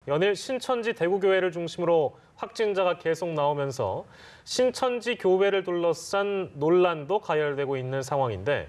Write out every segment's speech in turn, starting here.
연일 신천지 대구교회를 중심으로 확진자가 계속 나오면서 신천지 교회를 둘러싼 논란도 가열되고 있는 상황인데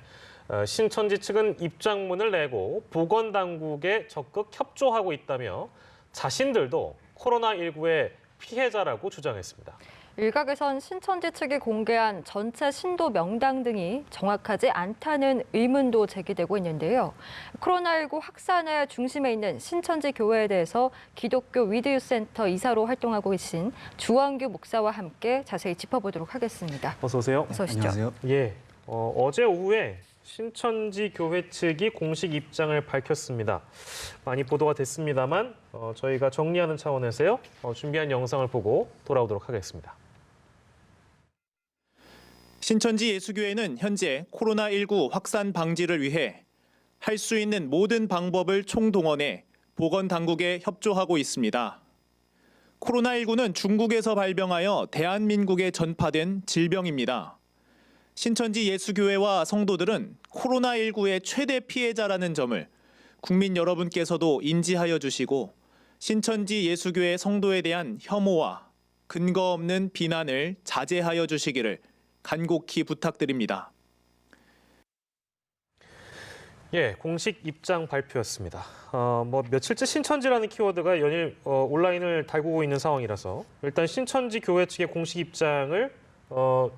신천지 측은 입장문을 내고 보건당국에 적극 협조하고 있다며 자신들도 코로나19의 피해자라고 주장했습니다. 일각에선 신천지 측이 공개한 전체 신도 명당 등이 정확하지 않다는 의문도 제기되고 있는데요. 코로나19 확산의 중심에 있는 신천지 교회에 대해서 기독교 위드유센터 이사로 활동하고 계신 주원규 목사와 함께 자세히 짚어보도록 하겠습니다. 어서 오세요. 어서 오시죠. 안녕하세요. 예, 어제 오후에 신천지 교회 측이 공식 입장을 밝혔습니다. 많이 보도가 됐습니다만 저희가 정리하는 차원에서요. 준비한 영상을 보고 돌아오도록 하겠습니다. 신천지 예수교회는 현재 코로나19 확산 방지를 위해 할 수 있는 모든 방법을 총동원해 보건당국에 협조하고 있습니다. 코로나19는 중국에서 발병하여 대한민국에 전파된 질병입니다. 신천지 예수교회와 성도들은 코로나19의 최대 피해자라는 점을 국민 여러분께서도 인지하여 주시고 신천지 예수교회 성도에 대한 혐오와 근거 없는 비난을 자제하여 주시기를 간곡히 부탁드립니다. 예, 공식 입장 발표였습니다. 며칠째 신천지라는 키워드가 연일 온라인을 달구고 있는 상황이라서 일단 신천지 교회 측의 공식 입장을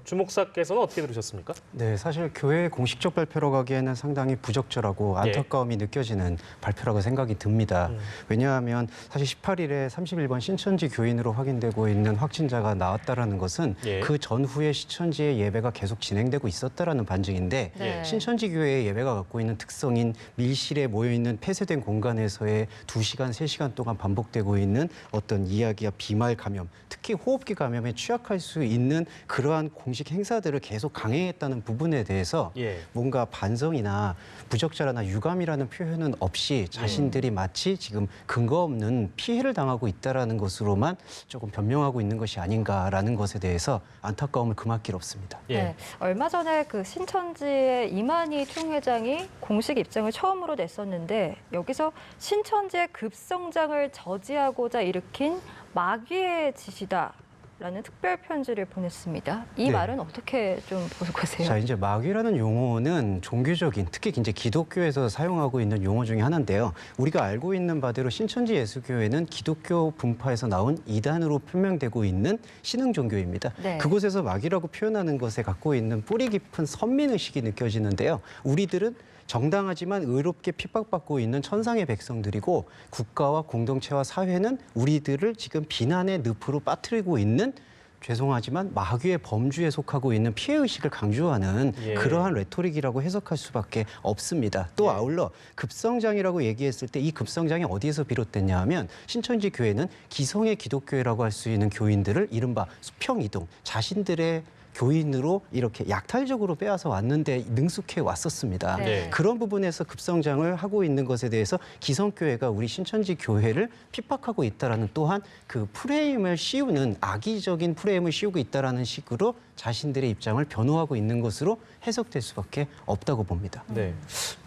주 목사께서는 어떻게 들으셨습니까? 네, 사실 교회의 공식적 발표로 가기에는 상당히 부적절하고 안타까움이 느껴지는 발표라고 생각이 듭니다. 왜냐하면 사실 18일에 31번 신천지 교인으로 확인되고 있는 확진자가 나왔다라는 것은 그 전후에 신천지의 예배가 계속 진행되고 있었다라는 반증인데 신천지 교회의 예배가 갖고 있는 특성인 밀실에 모여있는 폐쇄된 공간에서의 2시간, 3시간 동안 반복되고 있는 어떤 이야기와 비말 감염, 특히 호흡기 감염에 취약할 수 있는 그러한 공식 행사들을 계속 강행했다는 부분에 대해서 뭔가 반성이나 부적절하나 유감이라는 표현은 없이 자신들이 마치 지금 근거 없는 피해를 당하고 있다는 것으로만 조금 변명하고 있는 것이 아닌가라는 것에 대해서 안타까움을 금할 길 없습니다. 네, 얼마 전에 그 신천지의 이만희 총회장이 공식 입장을 처음으로 냈었는데 여기서 신천지의 급성장을 저지하고자 일으킨 마귀의 짓이다. 라는 특별 편지를 보냈습니다. 이 말은 어떻게 좀 보세요? 자, 이제 마귀라는 용어는 종교적인, 특히 이제 기독교에서 사용하고 있는 용어 중에 하나인데요. 우리가 알고 있는 바대로 신천지 예수교회는 기독교 분파에서 나온 이단으로 표명되고 있는 신흥 종교입니다. 그곳에서 마귀라고 표현하는 것에 갖고 있는 뿌리 깊은 선민의식이 느껴지는데요. 우리들은 정당하지만 의롭게 핍박받고 있는 천상의 백성들이고 국가와 공동체와 사회는 우리들을 지금 비난의 늪으로 빠뜨리고 있는 죄송하지만 마귀의 범주에 속하고 있는 피해의식을 강조하는 그러한 레토릭이라고 해석할 수밖에 없습니다. 또 아울러 급성장이라고 얘기했을 때 이 급성장이 어디에서 비롯됐냐 하면 신천지 교회는 기성의 기독교회라고 할 수 있는 교인들을 이른바 수평이동, 자신들의 교인으로 이렇게 약탈적으로 빼앗아 왔는데 능숙해 왔었습니다. 그런 부분에서 급성장을 하고 있는 것에 대해서 기성교회가 우리 신천지 교회를 핍박하고 있다는 또한 그 프레임을 씌우는 악의적인 프레임을 씌우고 있다는 식으로 자신들의 입장을 변호하고 있는 것으로 해석될 수밖에 없다고 봅니다. 네,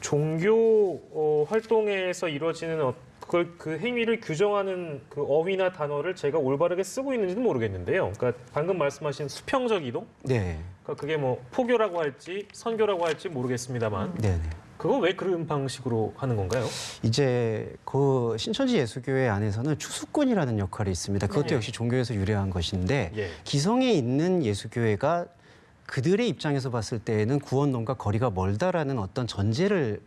종교 활동에서 이루어지는 그 행위를 규정하는 그 어휘나 단어를 제가 올바르게 쓰고 있는지는 모르겠는데요. 그러니까 방금 말씀하신 수평적 이동? 그러니까 그게 뭐 포교라고 할지 선교라고 할지 모르겠습니다만. 그거 왜 그런 방식으로 하는 건가요? 이제 그 신천지 예수교회 안에서는 추수꾼이라는 역할이 있습니다. 그것도 역시 종교에서 유래한 것인데 기성에 있는 예수교회가 그들의 입장에서 봤을 때에는 구원론과 거리가 멀다라는 어떤 전제를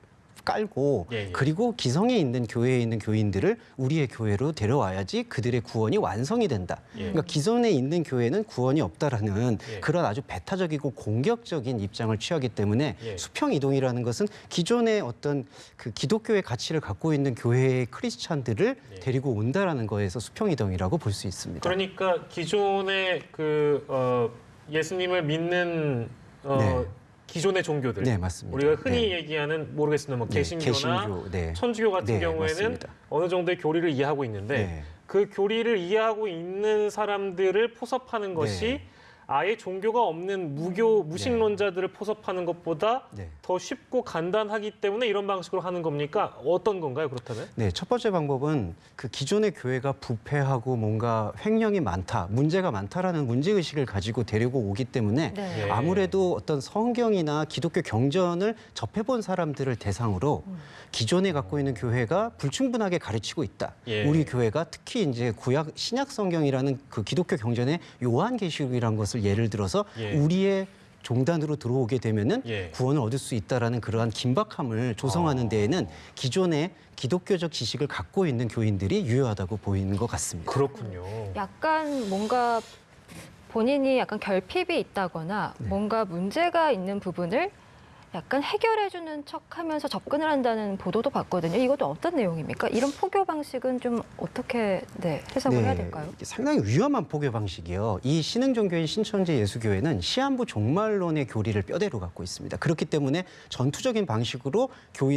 깔고 그리고 기성에 있는 교회에 있는 교인들을 우리의 교회로 데려와야지 그들의 구원이 완성이 된다. 그러니까 기성에 있는 교회는 구원이 없다라는 그런 아주 배타적이고 공격적인 입장을 취하기 때문에 수평 이동이라는 것은 기존의 어떤 그 기독교의 가치를 갖고 있는 교회의 크리스찬들을 데리고 온다라는 거에서 수평 이동이라고 볼 수 있습니다. 그러니까 기존의 그 예수님을 믿는 기존의 종교들, 맞습니다. 우리가 흔히 얘기하는 모르겠습니다. 뭐 개신교나 천주교 같은 경우에는 맞습니다. 어느 정도의 교리를 이해하고 있는데 그 교리를 이해하고 있는 사람들을 포섭하는 것이 아예 종교가 없는 무신론자들을 포섭하는 것보다 네. 더 쉽고 간단하기 때문에 이런 방식으로 하는 겁니까? 어떤 건가요, 그렇다면? 네, 첫 번째 방법은 그 기존의 교회가 부패하고 뭔가 횡령이 많다, 문제가 많다라는 문제의식을 가지고 데리고 오기 때문에 네. 예. 아무래도 어떤 성경이나 기독교 경전을 접해본 사람들을 대상으로 기존에 갖고 있는 교회가 불충분하게 가르치고 있다. 예. 우리 교회가 특히 이제 구약 신약 성경이라는 그 기독교 경전의 요한계시록이라는 것을 예를 들어서 예. 우리의 종단으로 들어오게 되면은 예. 구원을 얻을 수 있다라는 그러한 긴박함을 조성하는 데에는 기존의 기독교적 지식을 갖고 있는 교인들이 유효하다고 보이는 것 같습니다. 그렇군요. 약간 뭔가 본인이 약간 결핍이 있다거나 뭔가 문제가 있는 부분을 약간 해결해주는 척하면서 접근을 한다는 보도도 봤거든요. 이것도 어떤 내용입니까? 이런 포교 방식은 좀 어떻게 해석을 해야 될까요? 이게 상당히 위험한 포교 방식이요. 이 신흥 종교인 신천지 예수교회는 시한부 종말론의 교리를 뼈대로 갖고 있습니다. 그렇기 때문에 전투적인 방식으로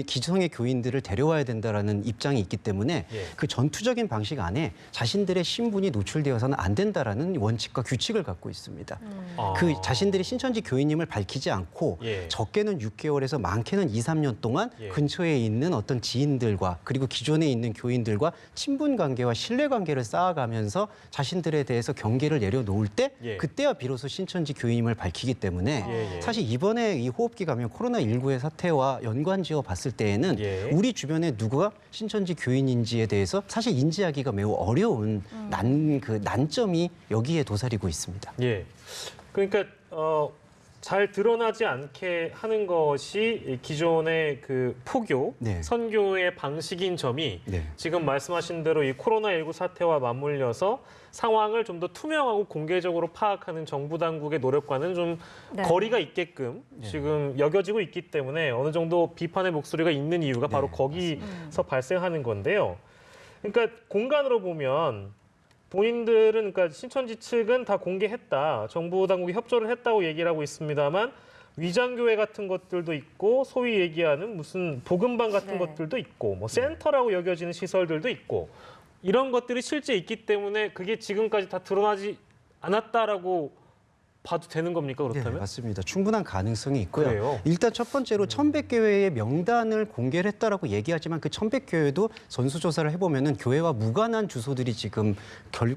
기성의 교인들을 데려와야 된다라는 입장이 있기 때문에 예. 그 전투적인 방식 안에 자신들의 신분이 노출되어서는 안 된다라는 원칙과 규칙을 갖고 있습니다. 아. 그 자신들이 신천지 교인임을 밝히지 않고 예. 적게는 6개월에서 많게는 2, 3년 동안 예. 근처에 있는 어떤 지인들과 그리고 기존에 있는 교인들과 친분 관계와 신뢰 관계를 쌓아가면서 자신들에 대해서 경계를 내려놓을 때 예. 그때야 비로소 신천지 교인임을 밝히기 때문에 예. 사실 이번에 이 호흡기 감염 코로나19의 사태와 연관지어 봤을 때에는 예. 우리 주변에 누가 신천지 교인인지에 대해서 사실 인지하기가 매우 어려운 난점이 여기에 도사리고 있습니다. 예. 그러니까 잘 드러나지 않게 하는 것이 기존의 그 포교, 네. 선교의 방식인 점이 네. 지금 말씀하신 대로 이 코로나19 사태와 맞물려서 상황을 좀 더 투명하고 공개적으로 파악하는 정부 당국의 노력과는 좀 네. 거리가 있게끔 지금 여겨지고 있기 때문에 어느 정도 비판의 목소리가 있는 이유가 바로 네, 거기서 발생하는 건데요. 그러니까 공간으로 보면 본인들은 그러니까 신천지 측은 다 공개했다. 정부 당국이 협조를 했다고 얘기를 하고 있습니다만 위장교회 같은 것들도 있고 소위 얘기하는 무슨 복음방 같은 네. 것들도 있고 뭐 센터라고 여겨지는 시설들도 있고 이런 것들이 실제 있기 때문에 그게 지금까지 다 드러나지 않았다라고 봐도 되는 겁니까, 네, 그렇다면? 맞습니다. 충분한 가능성이 있고요. 그래요? 일단 첫 번째로 1,100교회의 명단을 공개를 했다라고 얘기하지만 그 1,100교회도 전수조사를 해보면은 교회와 무관한 주소들이 지금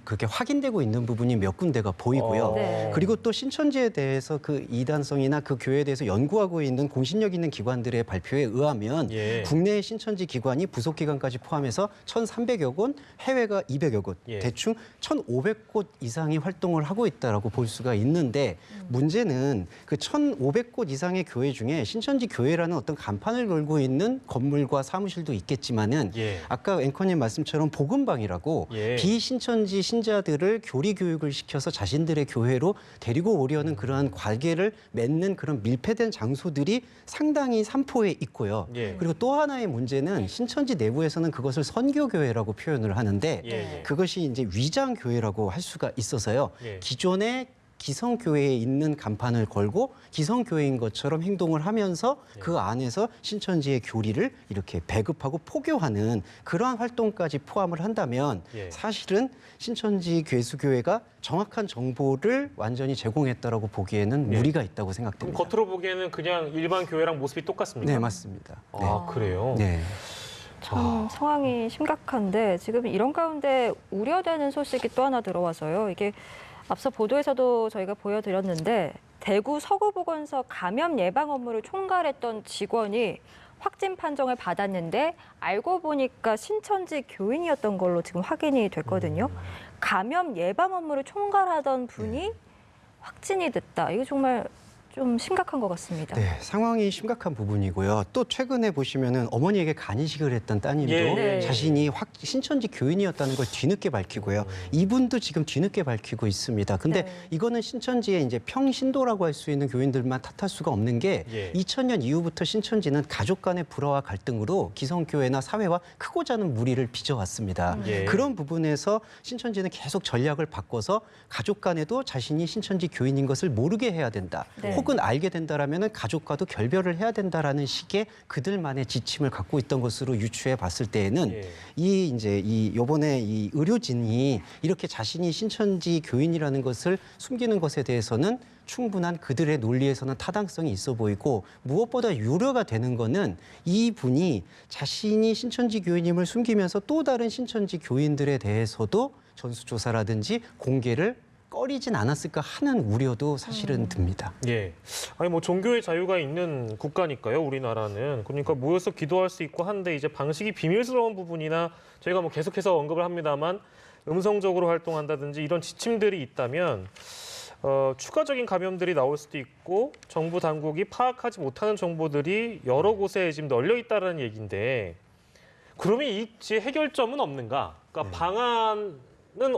그렇게 확인되고 있는 부분이 몇 군데가 보이고요. 네. 그리고 또 신천지에 대해서 그 이단성이나 그 교회에 대해서 연구하고 있는 공신력 있는 기관들의 발표에 의하면 예. 국내의 신천지 기관이 부속 기관까지 포함해서 1,300여 곳, 해외가 200여 곳, 예. 대충 1,500곳 이상이 활동을 하고 있다라고 볼 수가 있는데 문제는 그 1,500곳 이상의 교회 중에 신천지 교회라는 어떤 간판을 걸고 있는 건물과 사무실도 있겠지만은 예. 아까 앵커님 말씀처럼 복음방이라고 예. 비신천지 신자들을 교리 교육을 시켜서 자신들의 교회로 데리고 오려는 그러한 관계를 맺는 그런 밀폐된 장소들이 상당히 산포해 있고요. 예. 그리고 또 하나의 문제는 신천지 내부에서는 그것을 선교교회라고 표현을 하는데 예. 그것이 이제 위장교회라고 할 수가 있어서요. 예. 기존의 기성교회에 있는 간판을 걸고 기성교회인 것처럼 행동을 하면서 그 안에서 신천지의 교리를 이렇게 배급하고 포교하는 그러한 활동까지 포함을 한다면 예. 사실은 신천지 괴수교회가 정확한 정보를 완전히 제공했다라고 보기에는 예. 무리가 있다고 그럼 생각됩니다. 겉으로 보기에는 그냥 일반 교회랑 모습이 똑같습니까? 네, 맞습니다. 네. 아, 그래요? 네. 참 상황이 심각한데 지금 이런 가운데 우려되는 소식이 또 하나 들어와서요. 이게 앞서 보도에서도 저희가 보여드렸는데 대구 서구보건소 감염 예방 업무를 총괄했던 직원이 확진 판정을 받았는데 알고 보니까 신천지 교인이었던 걸로 지금 확인이 됐거든요. 감염 예방 업무를 총괄하던 분이 확진이 됐다. 이거 정말 좀 심각한 것 같습니다. 네, 상황이 심각한 부분이고요. 또 최근에 보시면은 어머니에게 간이식을 했던 따님도 예. 네. 자신이 신천지 교인이었다는 걸 뒤늦게 밝히고요. 이분도 지금 뒤늦게 밝히고 있습니다. 근데 네. 이거는 신천지의 이제 평신도라고 할 수 있는 교인들만 탓할 수가 없는 게 예. 2000년 이후부터 신천지는 가족 간의 불화와 갈등으로 기성교회나 사회와 크고 작은 무리를 빚어왔습니다. 예. 그런 부분에서 신천지는 계속 전략을 바꿔서 가족 간에도 자신이 신천지 교인인 것을 모르게 해야 된다. 네. 혹은 알게 된다라면 가족과도 결별을 해야 된다라는 식의 그들만의 지침을 갖고 있던 것으로 유추해 봤을 때에는 예. 요번에 이 의료진이 이렇게 자신이 신천지 교인이라는 것을 숨기는 것에 대해서는 충분한 그들의 논리에서는 타당성이 있어 보이고, 무엇보다 유료가 되는 거는 이분이 자신이 신천지 교인임을 숨기면서 또 다른 신천지 교인들에 대해서도 전수조사라든지 공개를 꺼리진 않았을까 하는 우려도 사실은 듭니다. 예. 아니 뭐 종교의 자유가 있는 국가니까요, 우리나라는. 그러니까 모여서 기도할 수 있고 한데 이제 방식이 비밀스러운 부분이나 저희가 뭐 계속해서 언급을 합니다만 음성적으로 활동한다든지 이런 지침들이 있다면 추가적인 감염들이 나올 수도 있고 정부 당국이 파악하지 못하는 정보들이 여러 곳에 지금 널려 있다는 얘기인데, 그러면 이 해결점은 없는가? 그러니까 방안은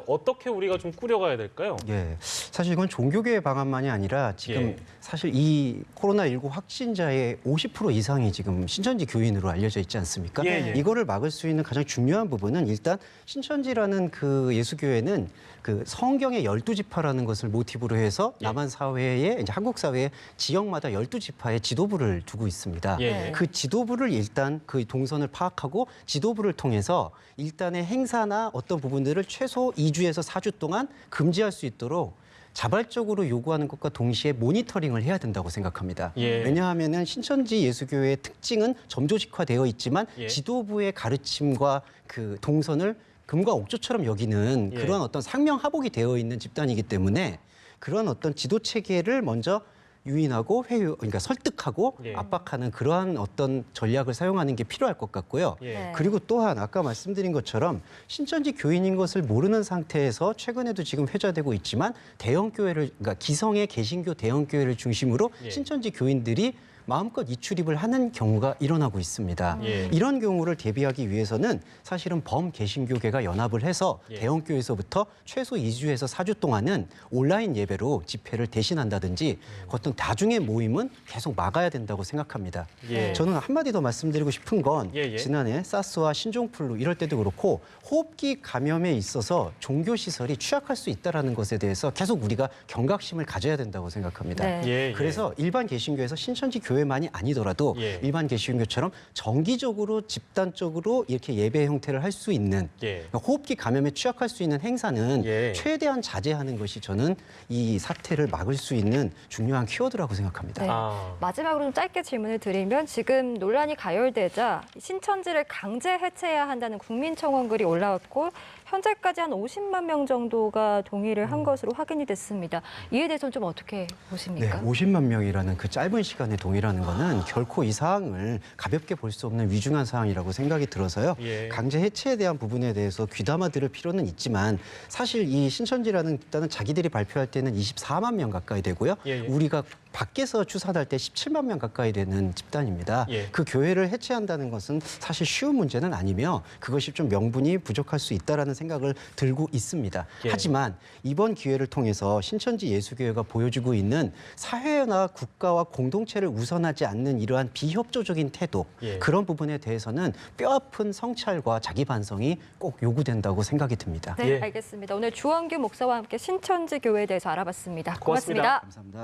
어떻게 우리가 좀 꾸려가야 될까요? 예, 사실 이건 종교계의 방안만이 아니라 지금 예. 사실 이 코로나19 확진자의 50% 이상이 지금 신천지 교인으로 알려져 있지 않습니까? 예, 예. 이거를 막을 수 있는 가장 중요한 부분은 일단 신천지라는 그 예수교회는 그 성경의 12지파라는 것을 모티브로 해서 예. 남한 사회에 이제 한국 사회의 지역마다 12지파의 지도부를 두고 있습니다. 예. 그 지도부를 일단 그 동선을 파악하고 지도부를 통해서 일단의 행사나 어떤 부분들을 최소 2주에서 4주 동안 금지할 수 있도록 자발적으로 요구하는 것과 동시에 모니터링을 해야 된다고 생각합니다. 예. 왜냐하면은 신천지 예수교회의 특징은 점조직화되어 있지만 예. 지도부의 가르침과 그 동선을 금과 옥조처럼 여기는 예. 그런 어떤 상명하복이 되어 있는 집단이기 때문에 그런 어떤 지도 체계를 먼저 유인하고 그러니까 설득하고 예. 압박하는 그러한 어떤 전략을 사용하는 게 필요할 것 같고요. 예. 네. 그리고 또한 아까 말씀드린 것처럼 신천지 교인인 것을 모르는 상태에서 최근에도 지금 회자되고 있지만 대형 교회를, 그러니까 기성의 개신교 대형 교회를 중심으로 예. 신천지 교인들이 마음껏 이출입을 하는 경우가 일어나고 있습니다. 예. 이런 경우를 대비하기 위해서는 사실은 범개신교계가 연합을 해서 예. 대형교회에서부터 최소 2주에서 4주 동안은 온라인 예배로 집회를 대신한다든지 어떤 다중의 모임은 계속 막아야 된다고 생각합니다. 예. 저는 한마디 더 말씀드리고 싶은 건 예, 예. 지난해 사스와 신종플루 이럴 때도 그렇고 호흡기 감염에 있어서 종교시설이 취약할 수 있다는 것에 대해서 계속 우리가 경각심을 가져야 된다고 생각합니다. 네. 예. 그래서 일반 개신교에서 신천지 교회만이 아니더라도 예. 일반 개신교처럼 정기적으로 집단적으로 이렇게 예배 형태를 할 수 있는 예. 그러니까 호흡기 감염에 취약할 수 있는 행사는 예. 최대한 자제하는 것이 저는 이 사태를 막을 수 있는 중요한 키워드라고 생각합니다. 네. 아. 마지막으로 좀 짧게 질문을 드리면 지금 논란이 가열되자 신천지를 강제 해체해야 한다는 국민청원 글이 올라왔고 현재까지 한 50만 명 정도가 동의를 한 것으로 확인이 됐습니다. 이에 대해서는 좀 어떻게 네, 보십니까? 50만 명이라는 그 짧은 시간에 동의라는 거는 결코 이 사항을 가볍게 볼 수 없는 위중한 사항이라고 생각이 들어서요. 예. 강제 해체에 대한 부분에 대해서 귀담아 들을 필요는 있지만 사실 이 신천지라는 집단은 자기들이 발표할 때는 24만 명 가까이 되고요. 예, 예. 우리가 밖에서 추산할 때 17만 명 가까이 되는 집단입니다. 예. 그 교회를 해체한다는 것은 사실 쉬운 문제는 아니며 그것이 좀 명분이 부족할 수 있다라는 생각을 들고 있습니다. 예. 하지만 이번 기회를 통해서 신천지 예수교회가 보여주고 있는 사회나 국가와 공동체를 우선하지 않는 이러한 비협조적인 태도, 예. 그런 부분에 대해서는 뼈아픈 성찰과 자기 반성이 꼭 요구된다고 생각이 듭니다. 네, 예. 알겠습니다. 오늘 주원규 목사와 함께 신천지 교회에 대해서 알아봤습니다. 고맙습니다. 고맙습니다. 감사합니다.